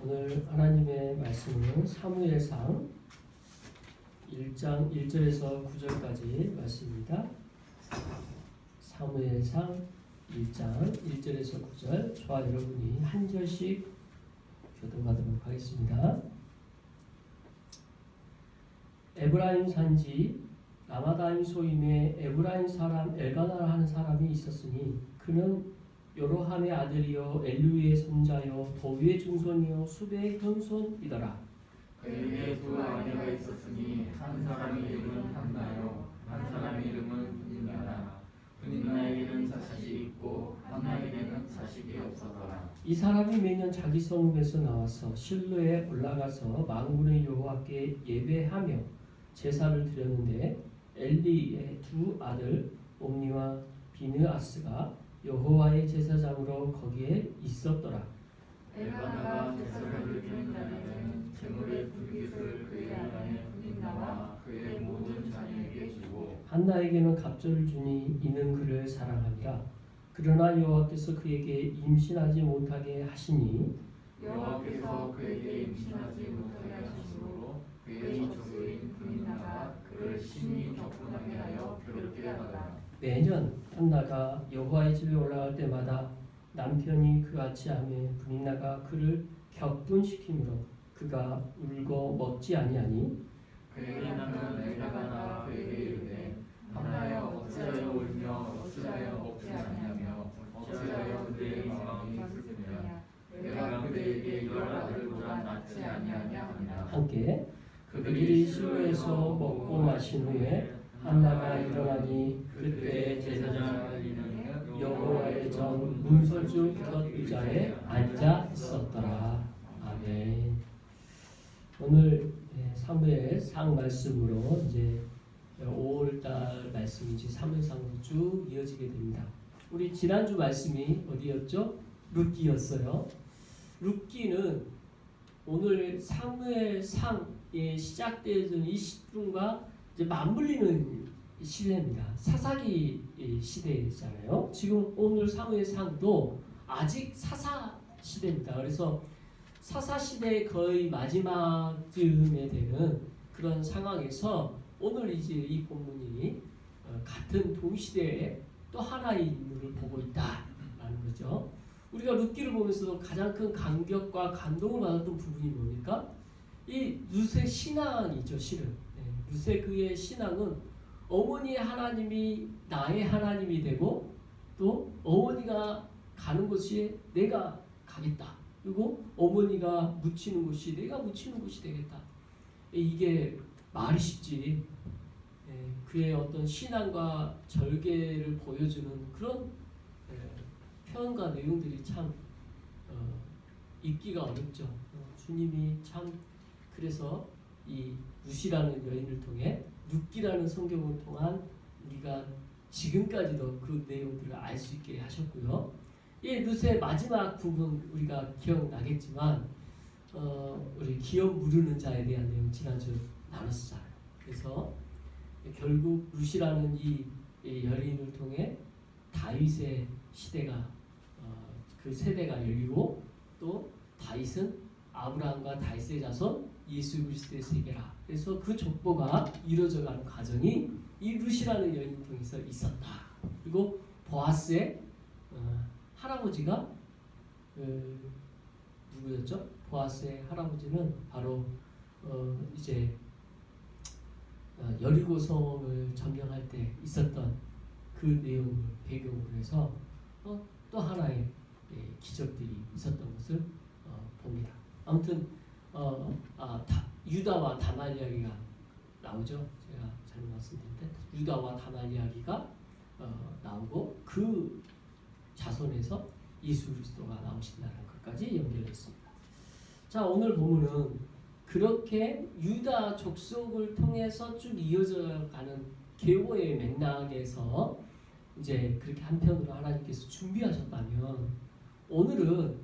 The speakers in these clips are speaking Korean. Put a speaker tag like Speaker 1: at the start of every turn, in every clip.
Speaker 1: 오늘 하나님의 말씀은 사무엘상 1장 1절에서 9절까지 말씀입니다. 사무엘상 1장 1절에서 9절, 저와 여러분이 한 절씩 교독하도록 하겠습니다. 에브라임 산지 라마다임 소임에 에브라임 사람 엘가나라 하는 사람이 있었으니 그는 요로함의 아들이요 엘루의 손자요 도위의 증손이요 수베의 현손이더라.
Speaker 2: 그에게 두 아내가 있었으니 한 사람의 이름은 한나요, 한 사람의 이름은 분인나라. 분인나에게는 자식이 있고 한나에게는 자식이 없었더라.
Speaker 1: 이 사람이 매년 자기 성읍에서 나와서 실로에 올라가서 만군의 여호와께 예배하며 제사를 드렸는데 엘리의 두 아들 옴니와 비느아스가 여호와의 제사장으로 거기에 있었더라.
Speaker 2: 엘가나가 제사를 드리는 날에는 제물의 불깃을 그의 아내 분인나와 그의 모든 자녀에게 주고
Speaker 1: 한나에게는 갑절을 주니 이는 그를 사랑하니라. 그러나 여호와께서 그에게 임신하지 못하게 하시니
Speaker 2: 여호와께서 그에게 임신하지 못하게 하심으로 그의 젖소인 분인나가 그를 심히 격분하게 하여 괴롭게 하더라.
Speaker 1: 매년 한나가 여호와의 집에 올라갈 때마다 남편이 그같이 하며 분인나가 그를 격분시키므로 그가 울고 먹지 아니하니
Speaker 2: 그의 나는 엘가나가 그에게 이르되 한나여 어찌하여 울며 어찌하여 먹지 아니하며 어찌하여 그대의 마음이 슬프냐. 내가 그대에게 이런 아들보다 낫지 아니하냐 하니라.
Speaker 1: 함께 그들이 실로에서 먹고 마신 후에 한나가 일어나니 그때 제사장 엘리는 여호와의 전 문설주 곁 의자에 앉아 있었더라. 아멘. 오늘 사무엘상 말씀으로 이제 5월달 말씀인지 사무엘상으로 쭉 이어지게 됩니다. 우리 지난주 말씀이 어디였죠? 룻기였어요. 룻기는 오늘 사무엘상에 시작되어진 이 시분과 이제 맞물리는 시대입니다. 사사기 시대잖아요. 지금 오늘 사무엘상도 아직 사사 시대입니다. 그래서 사사 시대의 거의 마지막쯤에 되는 그런 상황에서 오늘 이제 이 본문이 같은 동시대에 또 하나의 인물을 보고 있다라는 거죠. 우리가 룻기를 보면서도 가장 큰 감격과 감동을 받았던 부분이 뭡니까? 이 룻의 신앙이죠, 실은. 룻의 그의 신앙은 어머니의 하나님이 나의 하나님이 되고 또 어머니가 가는 곳이 내가 가겠다. 그리고 어머니가 묻히는 곳이 내가 묻히는 곳이 되겠다. 이게 말이 쉽지. 그의 어떤 신앙과 절개를 보여주는 그런 표현과 내용들이 참 읽기가 어렵죠. 주님이 참 그래서 이 룻이라는 여인을 통해 룻기라는 성경을 통한 우리가 지금까지도 그 내용들을 알 수 있게 하셨고요. 이 룻의 마지막 부분 우리가 기억나겠지만 우리 기업 무르는 자에 대한 내용 지난주 나눴잖아요. 그래서 결국 룻이라는 이 여인을 통해 다윗의 시대가 그 세대가 열리고 또 다윗은 아브라함과 다윗의 자손 예수 그리스도의 세계라. 그래서 그 족보가 이루어져가는 과정이 이 룻이라는 여인을 통해서 있었다. 그리고 보아스의 할아버지가 누구였죠? 보아스의 할아버지는 바로 이제 여리고 성을 점령할 때 있었던 그 내용을 배경으로 해서 또 하나의 기적들이 있었던 것을 봅니다. 아무튼 유다와 다말 이야기가 나오죠. 제가 잘못 말씀드렸는데 유다와 다말 이야기가 나오고 그 자손에서 예수 그리스도가 나오신다는 것까지 연결했습니다. 자, 오늘 보면은 그렇게 유다 족속을 통해서 쭉 이어져 가는 계보의 맥락에서 이제 그렇게 한편으로 하나님께서 준비하셨다면 오늘은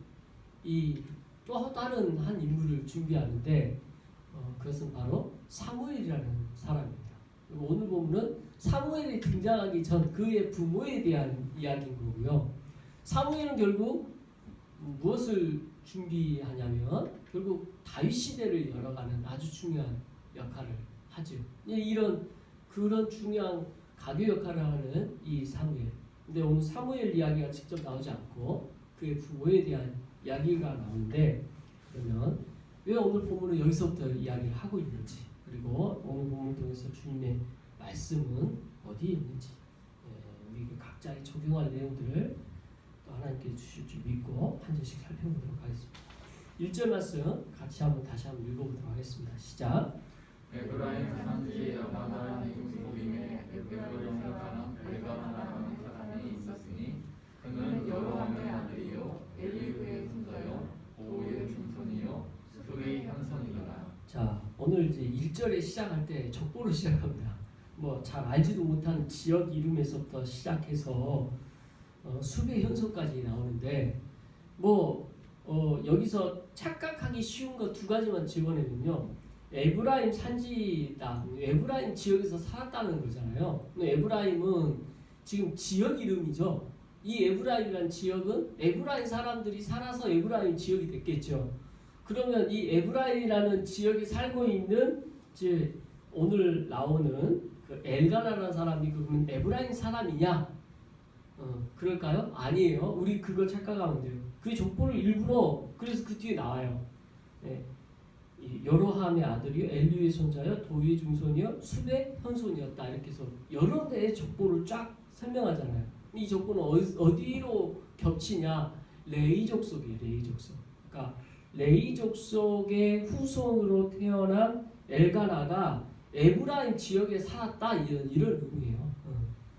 Speaker 1: 이 또 다른 한 인물을 준비하는데 그것은 바로 사무엘이라는 사람입니다. 오늘 보면은 사무엘이 등장하기 전 그의 부모에 대한 이야기인 거고요. 사무엘은 결국 무엇을 준비하냐면 결국 다윗 시대를 열어가는 아주 중요한 역할을 하죠. 이런 그런 중요한 가교 역할을 하는 이 사무엘. 근데 오늘 사무엘 이야기가 직접 나오지 않고 그의 부모에 대한 이야기가 나오는데 그러면 왜 오늘 본문은 여기서부터 이야기를 하고 있는지 그리고 오늘 본문을 통해서 주님의 말씀은 어디에 있는지 우리 각자의 적용할 내용들을 또 하나님께 주실 줄 믿고 한 절씩 살펴보도록 하겠습니다. 1절 말씀 같이 다시 한번 읽어보도록 하겠습니다. 시작.
Speaker 2: 에브라임 산지 야마나 이웃소임에 에브라임 사람 엘가나라는 사람이 있었으니 그는 여로함의 아들이요 엘리후의 손자요 보오의 중손이요 수의 현손이더라.
Speaker 1: 자, 오늘 이제 1절에 시작할 때 족보로 시작합니다. 뭐 잘 알지도 못하는 지역 이름에서부터 시작해서 수의 현손까지 나오는데 여기서 착각하기 쉬운 거 두 가지만 집어내면요. 에브라임 산지다. 에브라임 지역에서 살았다는 거잖아요. 에브라임은 지금 지역 이름이죠. 이 에브라임이라는 지역은 에브라임 사람들이 살아서 에브라임 지역이 됐겠죠. 그러면 이 에브라임이라는 지역에 살고 있는 이제 오늘 나오는 그 엘가나라는 사람이 그러면 에브라임 사람이냐? 그럴까요? 아니에요. 우리 그걸 착각하면 돼요. 그 족보를 일부러 그래서 그 뒤에 나와요. 네. 여로함의 아들이요 엘리후의 손자요 도위의 중손이요 숲의 현손이었다. 이렇게 해서 여러 대의 족보를 쫙 설명하잖아요. 이 족보는 어디로 겹치냐? 레위 족속이에요. 레위 족속. 그러니까 레위 족속의 후손으로 태어난 엘가나가 에브라임 지역에 살았다 이런 의미예요.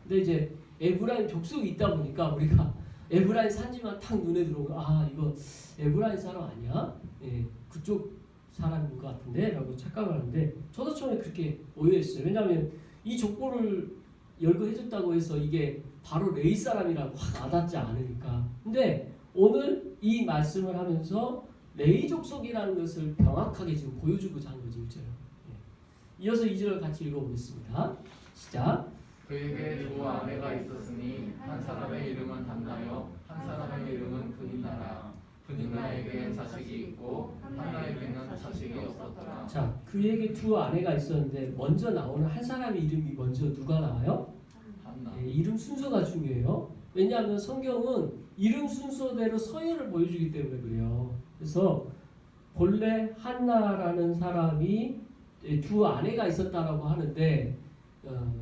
Speaker 1: 근데 이제 에브라임 족속이 있다 보니까 우리가 에브라임 산지만 탁 눈에 들어오면 이거 에브라임 사람 아니야? 예, 그쪽 사람인 것 같은데 라고 착각을 하는데 저도 처음에 그렇게 오해했어요. 왜냐하면 이 족보를 열거해줬다고 해서 이게 바로 레위 사람이라고 확 와닿지 않으니까. 근데 오늘 이 말씀을 하면서 레위 족속이라는 것을 명확하게 지금 보여주고자 하는 거죠. 1절. 이어서 2절을 같이 읽어보겠습니다. 시작.
Speaker 2: 그에게 두 아내가 있었으니 한 사람의 이름은 한나요 한 사람의 이름은 브니나라. 브니나에게 자식이 있고 한나에게는 자식이 없었더라.
Speaker 1: 자, 그에게 두 아내가 있었는데 먼저 나오는 한 사람의 이름이 먼저 누가 나와요?
Speaker 2: 한나.
Speaker 1: 네, 이름 순서가 중요해요. 왜냐하면 성경은 이름 순서대로 서열을 보여주기 때문에 그래요. 그래서 본래 한나라는 사람이 두 아내가 있었다라고 하는데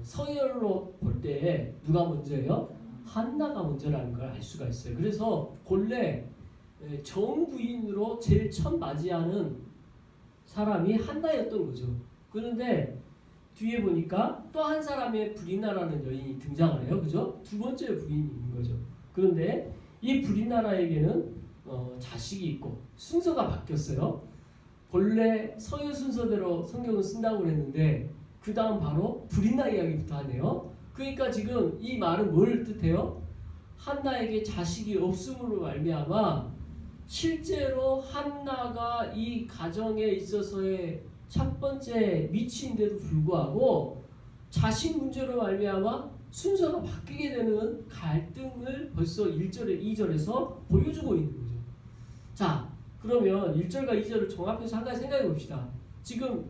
Speaker 1: 서열로 볼 때 누가 먼저예요? 한나가 먼저라는 걸 알 수가 있어요. 그래서 본래 정부인으로 제일 첫 맞이하는 사람이 한나였던 거죠. 그런데 뒤에 보니까 또 한 사람의 브리나라는 여인이 등장을 해요. 그죠? 두 번째 부인이 있는 거죠. 그런데 이 브리나라에게는 자식이 있고 순서가 바뀌었어요. 본래 서열 순서대로 성경을 쓴다고 그랬는데 그 다음 바로 브리나 이야기부터 하네요. 그러니까 지금 이 말은 뭘 뜻해요? 한나에게 자식이 없음으로 말미암아 실제로 한나가 이 가정에 있어서의 첫 번째 미치인데도 불구하고 자식 문제로 말미암아 순서가 바뀌게 되는 갈등을 벌써 1절에 2절에서 보여주고 있는 거죠. 자, 그러면 1절과 2절을 종합해서 한 가지 생각해 봅시다. 지금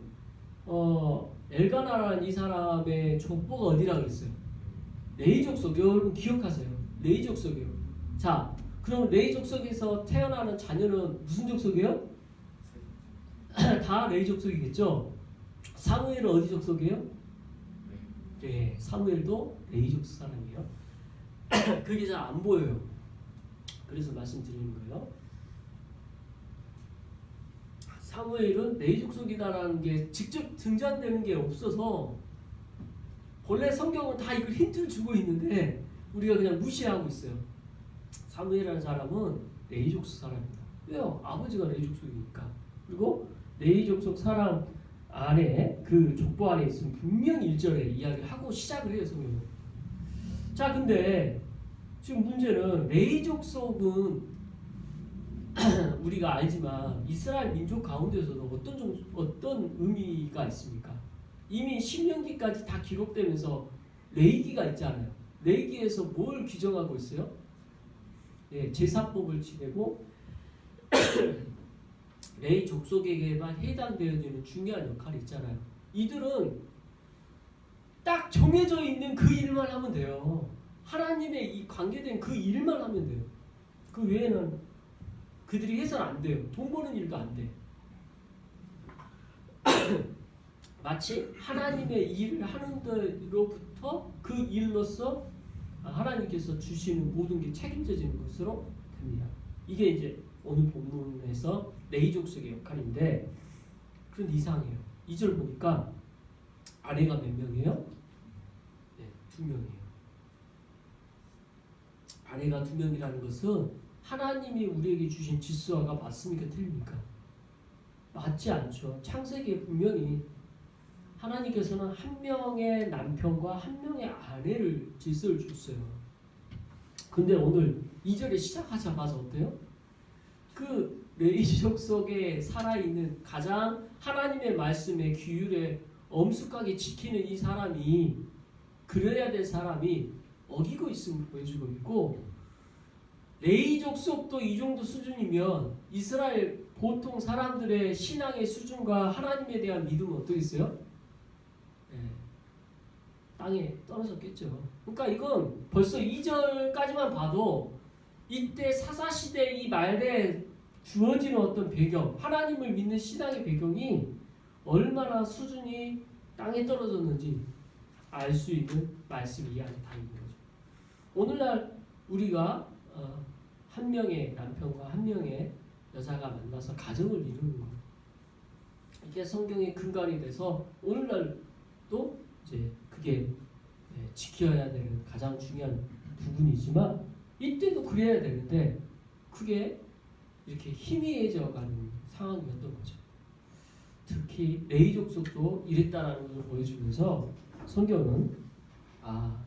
Speaker 1: 엘가나라는 이 사람의 족보가 어디라 그랬어요? 레위 족속. 여러분 기억하세요. 레위 족속이에요. 자, 그럼 레위 족속에서 태어나는 자녀는 무슨 족속이에요? 다 레위 족속이겠죠? 사무엘은 어디 족속이에요? 네, 사무엘도 레위 족속 사람이에요. 그게 잘 안 보여요. 그래서 말씀드리는 거예요. 사무엘은 레위 족속이다라는 게 직접 등장되는 게 없어서 본래 성경은 다 이걸 힌트를 주고 있는데 우리가 그냥 무시하고 있어요. 사무엘이라는 사람은 레위 족속 사람입니다. 왜요? 아버지가 레위 족속이니까. 그리고 레위 족속 사람 안에 그 족보 안에 있으면 분명히 1절에 이야기를 하고 시작을 해요. 성경은. 자, 근데 지금 문제는 레위 족속은 우리가 알지만 이스라엘 민족 가운데서도 어떤 의미가 있습니까? 이미 신명기까지 다 기록되면서 레위기가 있잖아요. 레위기에서 뭘 규정하고 있어요? 예, 제사법을 지내고 레위 족속에게만 해당되어지는 중요한 역할이 있잖아요. 이들은 딱 정해져 있는 그 일만 하면 돼요. 하나님의 이 관계된 그 일만 하면 돼요. 그 외에는 그들이 해서는 안 돼요. 돈 버는 일도 안 돼. 마치 하나님의 일을 하는 데로부터 그 일로서 하나님께서 주시는 모든 게 책임져지는 것으로 됩니다. 이게 이제 오늘 본문에서 레위 족속의 역할인데, 그런 이상해요. 2절 보니까 아내가 몇 명이에요? 네, 2명이에요. 아내가 2명이라는 것은 하나님이 우리에게 주신 질서가 맞습니까? 틀립니까? 맞지 않죠. 창세기에 분명히 하나님께서는 한 명의 남편과 한 명의 아내를 질서를 줬어요. 근데 오늘 2절에 시작하자마자 어때요? 그 레위 족속에 살아있는 가장 하나님의 말씀에 규율에 엄숙하게 지키는 이 사람이, 그래야 될 사람이 어기고 있음을 보여주고 있고, 레위 족속도 이 정도 수준이면 이스라엘 보통 사람들의 신앙의 수준과 하나님에 대한 믿음은 어떻겠어요? 네, 땅에 떨어졌겠죠. 그러니까 이건 벌써 2절까지만 봐도 이때 사사시대 이 말에 주어지는 어떤 배경, 하나님을 믿는 신앙의 배경이 얼마나 수준이 땅에 떨어졌는지 알 수 있는 말씀이 이 안에 다 있는 거죠. 오늘날 우리가 한 명의 남편과 한 명의 여자가 만나서 가정을 이루는 것, 이게 성경의 근간이 돼서 오늘날도 이제 그게 지켜야 되는 가장 중요한 부분이지만, 이때도 그래야 되는데 그게 이렇게 희미해져가는 상황이었던 거죠. 특히 레위 족속도 이랬다라는 것을 보여주면서 성경은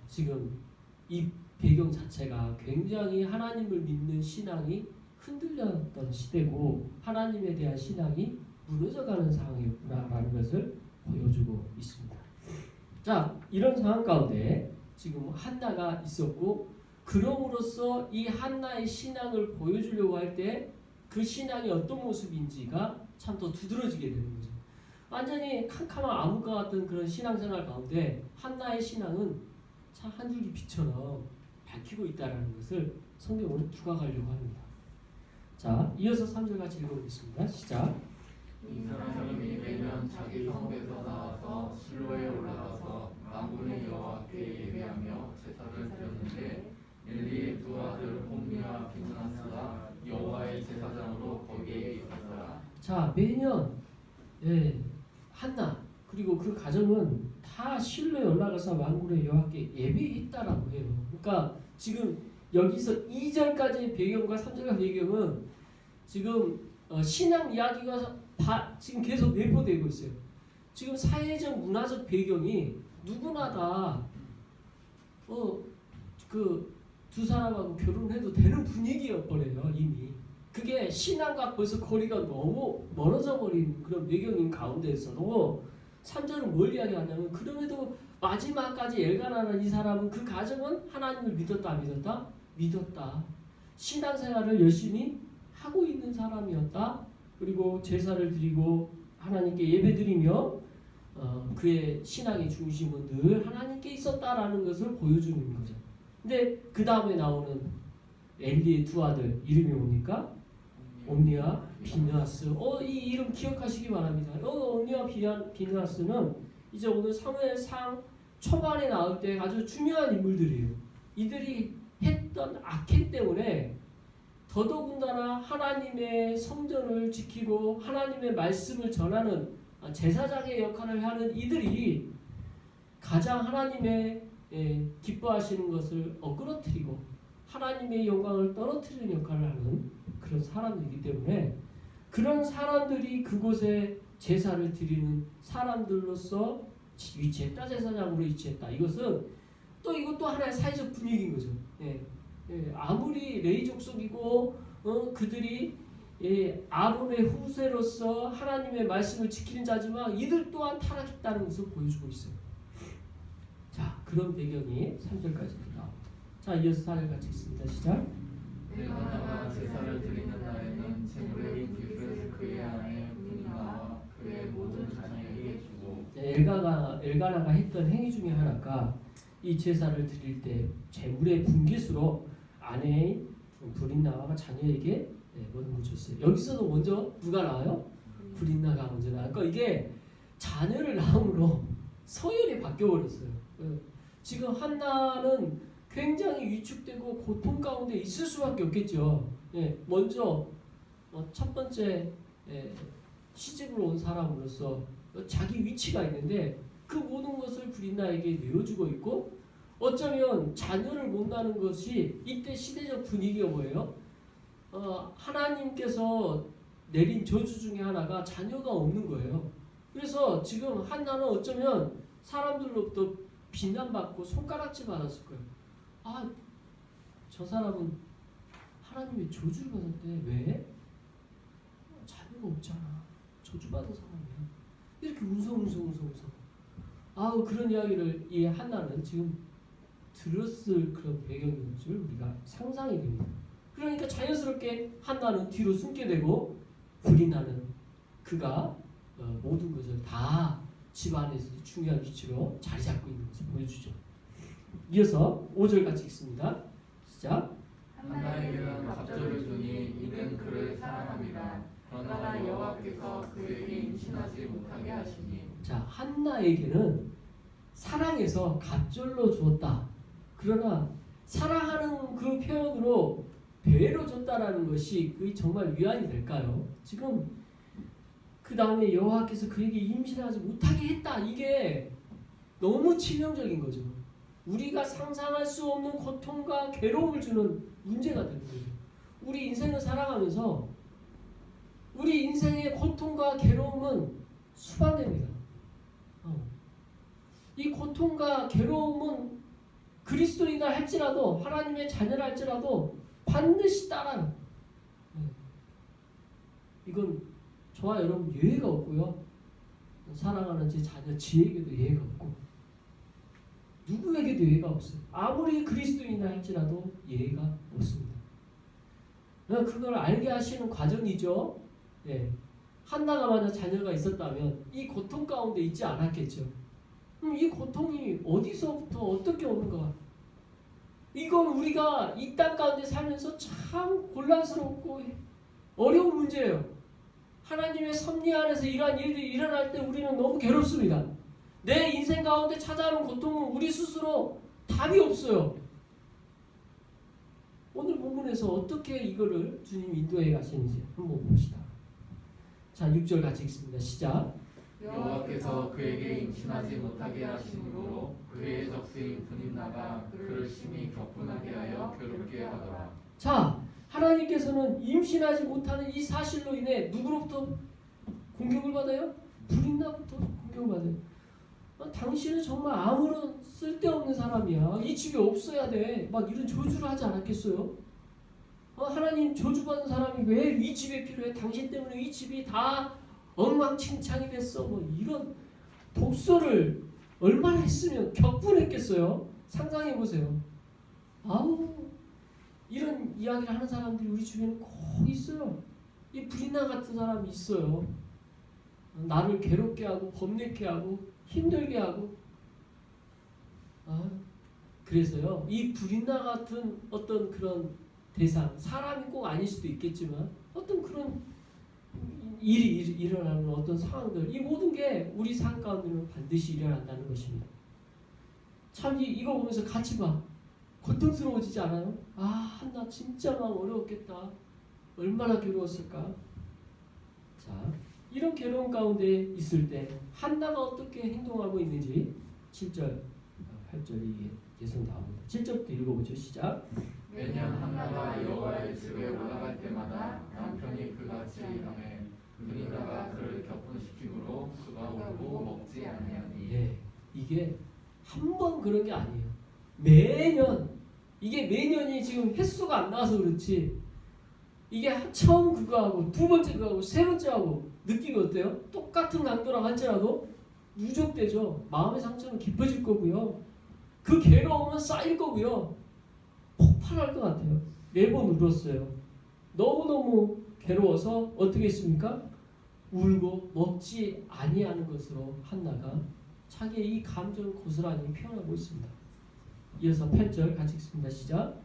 Speaker 1: 지금 이 배경 자체가 굉장히 하나님을 믿는 신앙이 흔들렸던 시대고 하나님에 대한 신앙이 무너져가는 상황이었구나라는 것을 보여주고 있습니다. 자, 이런 상황 가운데 지금 한나가 있었고, 그럼으로써 이 한나의 신앙을 보여주려고 할 때 그 신앙이 어떤 모습인지가 참 더 두드러지게 되는 거죠. 완전히 캄캄한 암흑과 같은 그런 신앙생활 가운데 한나의 신앙은 참 한 줄기 빛처럼 밝히고 있다는 것을 성경은 두각하려고 합니다. 자, 이어서 3절 같이 읽어보겠습니다. 시작.
Speaker 2: 이 사람이 매년 자기 성읍에서 나와서 실로에 올라가서 만군의 여호와께 예배하며 제사를 드렸는데, 엘리의 두 아들 홈리와 핀하스가 여호와의 제사장으로 거기에 있었더라.
Speaker 1: 자, 매년 한나 그리고 그 가정은 다 실로에 올라가서 만군의 여호와께 예배했다라고 해요. 그러니까 지금 여기서 2절까지의 배경과 3절의 배경은 지금 신앙 이야기가 지금 계속 내포되고 있어요. 지금 사회적 문화적 배경이 누구나 다 그 두 사람하고 결혼해도 되는 분위기였거든요. 이미 그게 신앙과 벌써 거리가 너무 멀어져 버린 그런 배경인 가운데에서도 3절은 뭘 이야기하냐면, 그럼에도 마지막까지 엘가나는 이 사람은 그 가정은 하나님을 믿었다. 믿었다. 신앙생활을 열심히 하고 있는 사람이었다. 그리고 제사를 드리고 하나님께 예배드리며 그의 신앙의 중심은 늘 하나님께 있었다라는 것을 보여주는 거죠. 근데 그 다음에 나오는 엘리의 두 아들 이름이 뭡니까? 옴니와 비느하스. 이 이름 기억하시기 바랍니다. 옴니와 비느하스는 이제 오늘 사무엘상 초반에 나올 때 아주 중요한 인물들이에요. 이들이 했던 악행 때문에 더더군다나 하나님의 성전을 지키고 하나님의 말씀을 전하는 제사장의 역할을 하는 이들이 가장 하나님의 기뻐하시는 것을 엇그러뜨리고 하나님의 영광을 떨어뜨리는 역할을 하는 그런 사람들이기 때문에, 그런 사람들이 그곳에 제사를 드리는 사람들로서 위치했다. 제사장으로 위치했다. 이것도 하나의 사회적 분위기인 거죠. 아무리 레위 족속이고 그들이 아론의 후세로서 하나님의 말씀을 지키는 자지만 이들 또한 타락했다는 것을 보여주고 있어요. 자, 그런 배경이 3절까지 나옵니다. 자, 이어서 4절 같이 읽습니다. 시작.
Speaker 2: 엘가나가 제사를 드리는 날에는 제물의 기술을 그의 아내
Speaker 1: 엘가나가 했던 행위 중에 하나가 이 제사를 드릴 때 제물의 분깃으로 아내인 브린나가 자녀에게 먼저 줬어요. 여기서도 먼저 누가 나와요? 브린나가 먼저 나와요. 그러니까 이게 자녀를 낳음으로 서열이 바뀌어버렸어요. 지금 한나는 굉장히 위축되고 고통 가운데 있을 수밖에 없겠죠. 먼저 첫 번째 시집으로 온 사람으로서 자기 위치가 있는데 그 모든 것을 브린나에게 내어주고 있고, 어쩌면 자녀를 못 낳는 것이 이때 시대적 분위기가 뭐예요? 하나님께서 내린 저주 중에 하나가 자녀가 없는 거예요. 그래서 지금 한나는 어쩌면 사람들로부터 비난받고 손가락질 받았을 거예요. 저 사람은 하나님의 저주를 받았대. 왜? 자녀가 없잖아. 저주받은 사람이야. 이렇게 웅성웅성. 그런 이야기를 이 한나는 지금 들었을 그런 배경인 줄 우리가 상상이 됩니다. 그러니까 자연스럽게 한나는 뒤로 숨게 되고, 브린나는 그가 모든 것을 다 집안에서 중요한 위치로 자리 잡고 있는 것을 보여주죠. 이어서 5절 같이 읽습니다. 시작.
Speaker 2: 한나에게는 갑절을 주니 이는 그를 사랑합니다. 그러나 여호와께서 그에게 임신하지 못하게 하시니.
Speaker 1: 자, 한나에게는 사랑해서 갑절로 주었다. 그러나 사랑하는 그 표현으로 배로 줬다라는 것이 그게 정말 위안이 될까요? 지금 그 다음에 여호와께서 그에게 임신하지 못하게 했다. 이게 너무 치명적인 거죠. 우리가 상상할 수 없는 고통과 괴로움을 주는 문제가 되는 거죠. 우리 인생을 살아가면서 우리 인생의 고통과 괴로움은 수반됩니다. 이 고통과 괴로움은 그리스도인이라 할지라도, 하나님의 자녀라 할지라도 반드시 따라요. 이건 저와 여러분 예외가 없고요. 사랑하는 제 자녀 지에게도 예외가 없고, 누구에게도 예외가 없어요. 아무리 그리스도인이라 할지라도 예외가 없습니다. 그걸 알게 하시는 과정이죠. 한나가 만약 자녀가 있었다면 이 고통 가운데 있지 않았겠죠. 이 고통이 어디서부터 어떻게 오는가? 이건 우리가 이 땅 가운데 살면서 참 곤란스럽고 어려운 문제예요. 하나님의 섭리 안에서 이러한 일들이 일어날 때 우리는 너무 괴롭습니다. 내 인생 가운데 찾아오는 고통은 우리 스스로 답이 없어요. 오늘 본문에서 어떻게 이거를 주님이 인도해 가시는지 한번 봅시다. 자, 6절 같이 읽습니다. 시작.
Speaker 2: 여호와께서 그에게 임신하지 못하게 하심으로 그의 적수인 브린나가 그를 심히 격분하게 하여 괴롭게 하더라.
Speaker 1: 자, 하나님께서는 임신하지 못하는 이 사실로 인해 누구로부터 공격을 받아요? 브린나부터 공격을 받아요. 당신은 정말 아무런 쓸데없는 사람이야. 이 집에 없어야 돼. 막 이런 저주를 하지 않았겠어요? 하나님 저주받은 사람이 왜 이 집에 필요해? 당신 때문에 이 집이 다 엉망진창이 됐어. 이런 독소를 얼마나 했으면 격분했겠어요? 상상해 보세요. 이런 이야기를 하는 사람들이 우리 주변에 꼭 있어요. 이 브린나 같은 사람이 있어요. 나를 괴롭게 하고 범례케 하고 힘들게 하고. 그래서요, 이 브린나 같은 어떤 그런 대상, 사람이 꼭 아닐 수도 있겠지만 어떤 그런 일이 일어나는 어떤 상황들, 이 모든 게 우리 삶 가운데는 반드시 일어난다는 것입니다. 참 이거 보면서 같이 봐. 고통스러워지지 않아요? 한나 진짜 마음 어려웠겠다. 얼마나 괴로웠을까? 자, 이런 괴로움 가운데 있을 때 한나가 어떻게 행동하고 있는지 7절, 8절이 계속 나옵니다. 7절부터 읽어보죠. 시작.
Speaker 2: 매년 한나가 여호와의 집에 올라갈 때마다 남편이 그같이 당해 브린나가 그를 격분시키므로 그가 울고 먹지 아니하니.
Speaker 1: 이게 한 번 그런 게 아니에요. 매년, 이게 매년이 지금 횟수가 안 나와서 그렇지, 이게 처음 그거하고 두 번째 그거하고 세 번째하고 느낌이 어때요? 똑같은 강도라고 할지라도 누적되죠. 마음의 상처는 깊어질 거고요. 그 괴로움은 쌓일 거고요. 폭발할 것 같아요. 매번 울었어요. 너무너무 괴로워서 어떻게 했습니까? 울고 먹지 아니하는 것으로 한나가 자기의 이 감정을 고스란히 표현하고 있습니다. 이어서 8절 같이 읽습니다. 시작.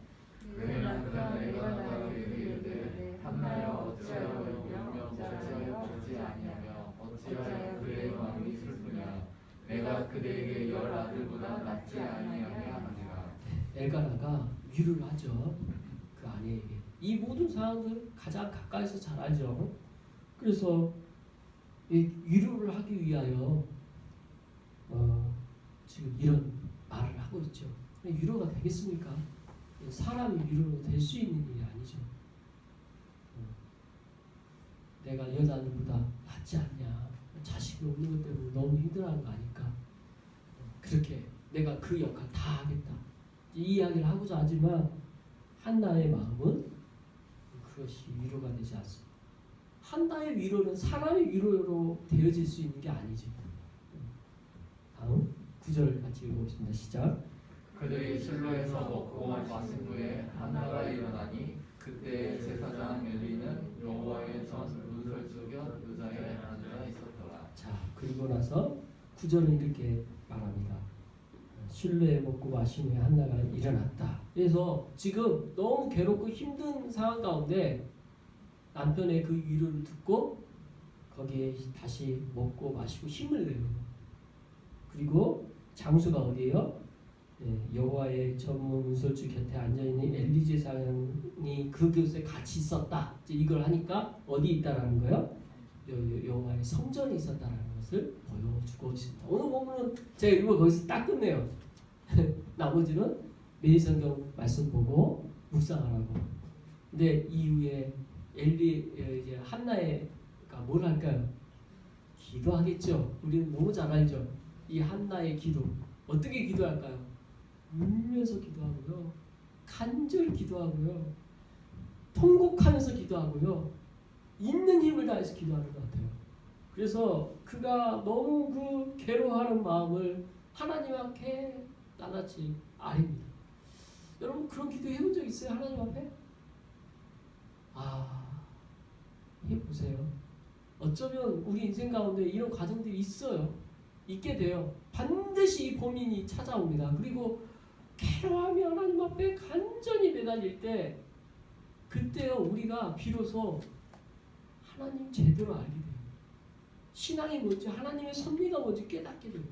Speaker 2: 그의 남편 엘가나가 그에게 이르되 한나여 어찌하여 울며 어찌하여 죽지 아니하며 어찌하여 그의 마음이 슬프냐 내가 그대에게 10 아들보다 낫지 아니하냐 하니라.
Speaker 1: 엘가나가 위로를 하죠. 그 아내에게. 이 모든 상황들 가장 가까이서 잘 알죠. 그래서 이 위로를 하기 위하여 지금 이런 말을 하고 있죠. 위로가 되겠습니까? 사람이 위로로 될 수 있는 일이 아니죠. 내가 여자들보다 낫지 않냐, 자식이 없는 것 때문에 너무 힘들어하는 거 아닐까. 그렇게 내가 그 역할 다 하겠다, 이 이야기를 하고자 하지만 한나의 마음은 그것이 위로가 되지 않습니다. 한나의 위로는 사람의 위로로 되어질 수 있는 게 아니죠. 다음 9절 같이 읽어보겠습니다. 시작.
Speaker 2: 그들이 실로에서 먹고 마신 후에 한나가 일어나니 그때 제사장 엘리는 여호와의 전 문설주 곁 의자에 앉아 있었더라.
Speaker 1: 자, 그리고 나서 9절은 이렇게 말합니다. 실로에 먹고 마신 후에 한나가 일어났다. 그래서 지금 너무 괴롭고 힘든 상황 가운데 남편의 그 위로를 듣고 거기에 다시 먹고 마시고 힘을 내요. 그리고 장소가 어디예요? 여호와의 전문 문설주 곁에 앉아있는 엘리 제사장이 그곳에 같이 있었다. 이제 이걸 하니까 어디 있다라는 거예요? 여호와의 성전이 있었다라는 것을 보여주고 있습니다. 오늘 보면은 제가 일부 거기서 딱 끝내요. 나머지는 매일 성경 말씀 보고 묵상하라고. 근데 이후에 이제 한나가 뭘 할까요? 기도하겠죠. 우리는 너무 잘 알죠. 이 한나의 기도 어떻게 기도할까요? 울면서 기도하고요, 간절히 기도하고요, 통곡하면서 기도하고요, 있는 힘을 다해서 기도하는 것 같아요. 그래서 그가 너무 그 괴로워하는 마음을 하나님 앞에 나같이 아립니다. 여러분 그런 기도 해본 적 있어요? 하나님 앞에? 해보세요. 어쩌면 우리 인생 가운데 이런 과정들이 있어요. 있게 돼요. 반드시 이 고민이 찾아옵니다. 그리고 괴로워하며 하나님 앞에 간절히 매달릴 때, 그때요 우리가 비로소 하나님 제대로 알게 돼요. 신앙이 뭔지, 하나님의 섭리가 뭔지 깨닫게 돼요.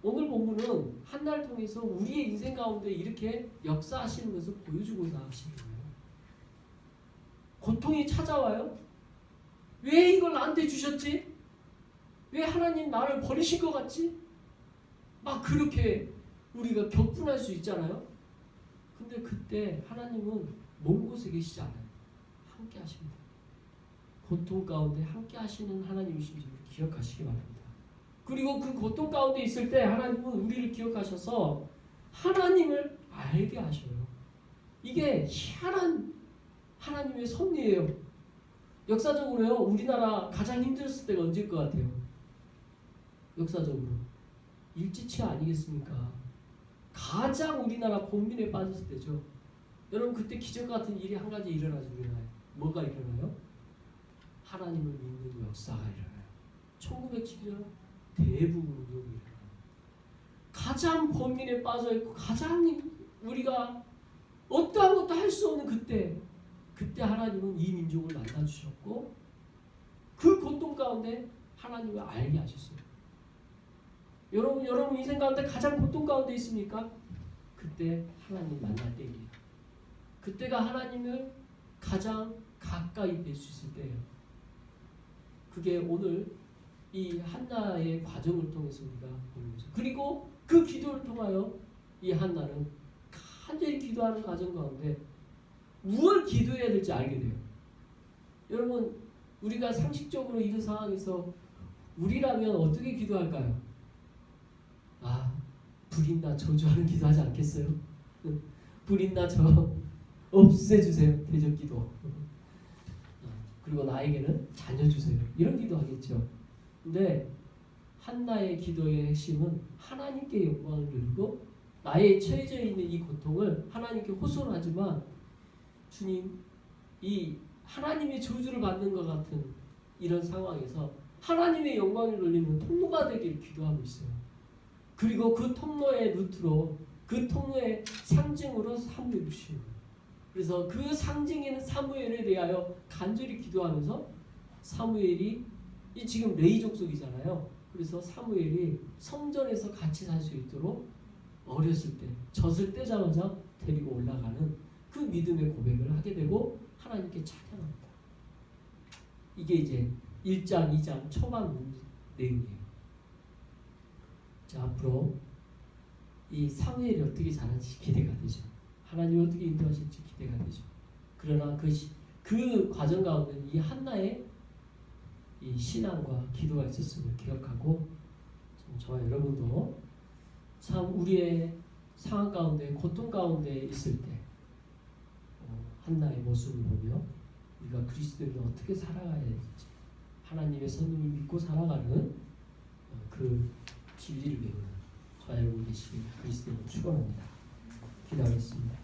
Speaker 1: 오늘 본문은 한나를 통해서 우리의 인생 가운데 이렇게 역사하시는 것을 보여주고자 하시는 거예요. 고통이 찾아와요. 왜 이걸 나한테 주셨지? 왜 하나님 나를 버리신 것 같지? 막 그렇게 우리가 격분할 수 있잖아요. 근데 그때 하나님은 먼 곳에 계시지 않아요. 함께 하십니다. 고통 가운데 함께 하시는 하나님이신 줄 기억하시기 바랍니다. 그리고 그 고통 가운데 있을 때 하나님은 우리를 기억하셔서 하나님을 알게 하셔요. 이게 희한한 하나님의 섭리예요. 역사적으로요, 우리나라 가장 힘들었을 때가 언제일 것 같아요? 역사적으로 일제치 아니겠습니까? 가장 우리나라 고민에 빠졌을 때죠. 여러분 그때 기적 같은 일이 한 가지 일어나죠. 우리나라에 뭐가 일어나요? 하나님을 믿는 역사가 일어나요. 1907년 대부분 운동이 일어나요. 가장 고민에 빠져있고 가장 우리가 어떠한 것도 할 수 없는 그때 하나님은 이 민족을 만나주셨고 그 고통 가운데 하나님을 알게 하셨어요. 여러분 인생 가운데 가장 고통 가운데 있습니까? 그때 하나님 만날 때입니다. 그때가 하나님을 가장 가까이 뵐 수 있을 때예요. 그게 오늘 이 한나의 과정을 통해서 우리가 보는 거죠. 그리고 그 기도를 통하여 이 한나는 간절히 기도하는 과정 가운데 무엇을 기도해야 될지 알게 돼요. 여러분 우리가 상식적으로 이런 상황에서 우리라면 어떻게 기도할까요? 불인나 저주하는 기도하지 않겠어요? 불인나 저 없애주세요. 대적 기도. 그리고 나에게는 자녀 주세요. 이런 기도하겠죠. 근데 한나의 기도의 핵심은 하나님께 영광을 돌리고 나의 처해져 있는 이 고통을 하나님께 호소를 하지만 주님, 이 하나님의 저주를 받는 것 같은 이런 상황에서 하나님의 영광을 돌리는 통로가 되길 기도하고 있어요. 그리고 그 통로의 루트로 그 통로의 상징으로 사무엘을 씌우는 거예요. 그래서 그 상징인 사무엘에 대하여 간절히 기도하면서 사무엘이 이 지금 레위 족속이잖아요. 그래서 사무엘이 성전에서 같이 살 수 있도록 어렸을 때 젖을 떼자마자 데리고 올라가는 그 믿음의 고백을 하게 되고 하나님께 찬양합니다. 이게 이제 1장, 2장 초반 내용이에요. 자, 앞으로 이 사무엘이 어떻게 자랄지 기대가 되죠. 하나님이 어떻게 인도하실지 기대가 되죠. 그러나 그 과정 가운데 이 한나의 이 신앙과 기도가 있었음을 기억하고 저와 여러분도 참 우리의 상황 가운데 고통 가운데 있을 때 한나의 모습을 보며 우리가 그리스도인은 어떻게 살아가야 될지 하나님의 선님을 믿고 살아가는 그 진리를 배우는 저와 여러분 되시길 그리스도인으로 축원합니다. 기도하겠습니다.